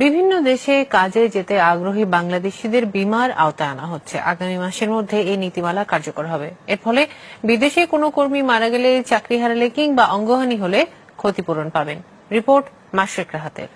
বিভিন্ন দেশে কাজে যেতে আগ্রহী বাংলাদেশিদের বিমার আওতায় আনা হচ্ছে। আগামী মাসের মধ্যে এই নীতিমালা কার্যকর হবে। এর ফলে বিদেশে কোনো কর্মী মারা গেলে, চাকরি হারালে কিংবা অঙ্গহানি হলে ক্ষতিপূরণ পাবেন। রিপোর্ট মাশরিক রাহাতের।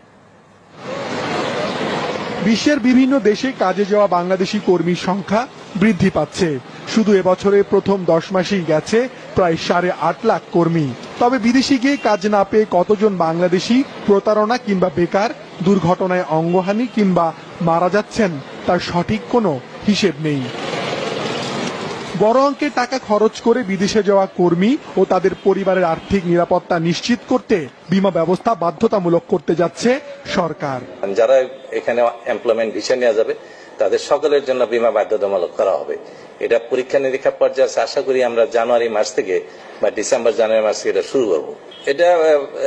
বিশ্বের বিভিন্ন দেশে কাজে যাওয়া বাংলাদেশি কর্মীর সংখ্যা বৃদ্ধি পাচ্ছে। শুধু এবছরে প্রথম 10 মাসেই গেছে প্রায় 8.5 লাখ কর্মী। তবে বিদেশে গিয়ে কাজ না পেয়ে কতজন বাংলাদেশি প্রতারণা কিংবা বেকার, দুর্ঘটনায় অঙ্গহানি কিংবা মারা যাচ্ছেন তার সঠিক কোনো হিসেব নেই। বড় অঙ্কের টাকা খরচ করে বিদেশে যাওয়া কর্মী ও তাদের পরিবারের আর্থিক নিরাপত্তা নিশ্চিত করতে বীমা ব্যবস্থা বাধ্যতামূলক করতে যাচ্ছে সরকার। যারা এখানে এমপ্লয়মেন্ট ভিসা নেওয়া যাবে তাদের সকলের জন্য বীমা বাধ্যতামূলক করা হবে। এটা পরীক্ষা নিরীক্ষা পর্যায়ে আশা করি আমরা জানুয়ারি মাস থেকে বা জানুয়ারি মাস থেকে এটা শুরু করবো।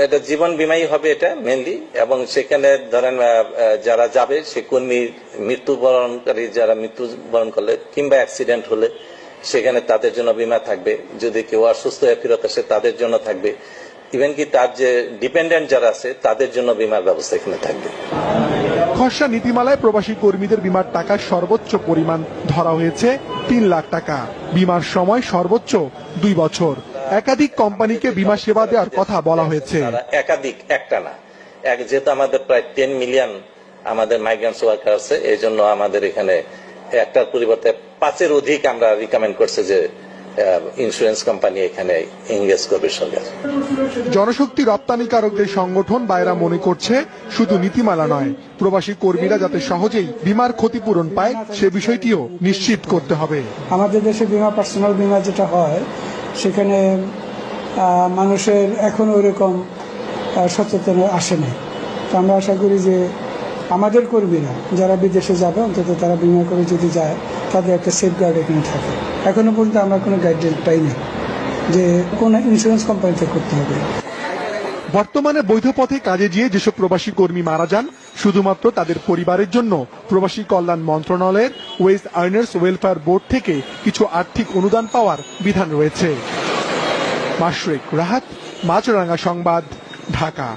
এটা জীবন বীমাই হবে এটা মেনলি, এবং সেখানে ধরেন যারা যাবে সে কর্মী মৃত্যুবরণকারী যারা মৃত্যুবরণ করলে কিংবা অ্যাক্সিডেন্ট হলে সেখানে তাদের জন্য বীমা থাকবে। যদি কেউ অসুস্থ হয়ে ফেরত আসে তাদের জন্য থাকবে। ইভেন কি তার যে ডিপেন্ডেন্ট যারা আছে তাদের জন্য বীমার ব্যবস্থা এখানে থাকবে। খসড়া নীতিমালায় প্রবাসী কর্মীদের বীমার টাকার সর্বোচ্চ পরিমাণ ধরা হয়েছে 3 লাখ টাকা। বীমার সময় সর্বোচ্চ 2 বছর। একাধিক কোম্পানিকে বীমা সেবা দেওয়ার কথা বলা হয়েছে। একাধিক, একটা না, যেহেতু আমাদের প্রায় 10 মিলিয়ন আমাদের মাইগ্রেন্টস ওয়ার্কার আছে, এই জন্য আমাদের এখানে একটার পরিবর্তে 5-এর অধিক আমরা রিকমেন্ড করছে যে ইন্স্যুরেন্স কোম্পানি এখানে এনগেজ করবে সরকার। জনশক্তি রপ্তানিকারকদের সংগঠন বায়রা মনে করছে শুধু নীতিমালা নয়, প্রবাসী কর্মীরা যাতে সহজেই বীমার ক্ষতিপূরণ পায় সে বিষয়টিও নিশ্চিত করতে হবে। আমাদের দেশে বীমা, পার্সোনাল বীমা যেটা হয় সেখানে মানুষের এখনো ওইরকম সচেতন আসেনি। তো আমরা আশা করি যে আমাদের কর্মীরা যারা বিদেশে যাবে অন্তত তারা বীমা করে যদি যায় তাদের একটা সেফগার্ড এখানে থাকে। এখনো পর্যন্ত আমরা কোনো গাইডলাইন পাইনি যে কোন ইন্স্যুরেন্স কোম্পানিতে করতে হবে। বর্তমানে বৈধ পথে কাজে গিয়ে যেসব প্রবাসী কর্মী মারা যান শুধুমাত্র তাদের পরিবারের জন্য প্রবাসী কল্যাণ মন্ত্রণালয়ের ওয়েজ আর্নার্স ওয়েলফেয়ার বোর্ড থেকে কিছু আর্থিক অনুদান পাওয়ার বিধান রয়েছে। মাশরিক রাহাত, মাছরাঙা সংবাদ, ঢাকা।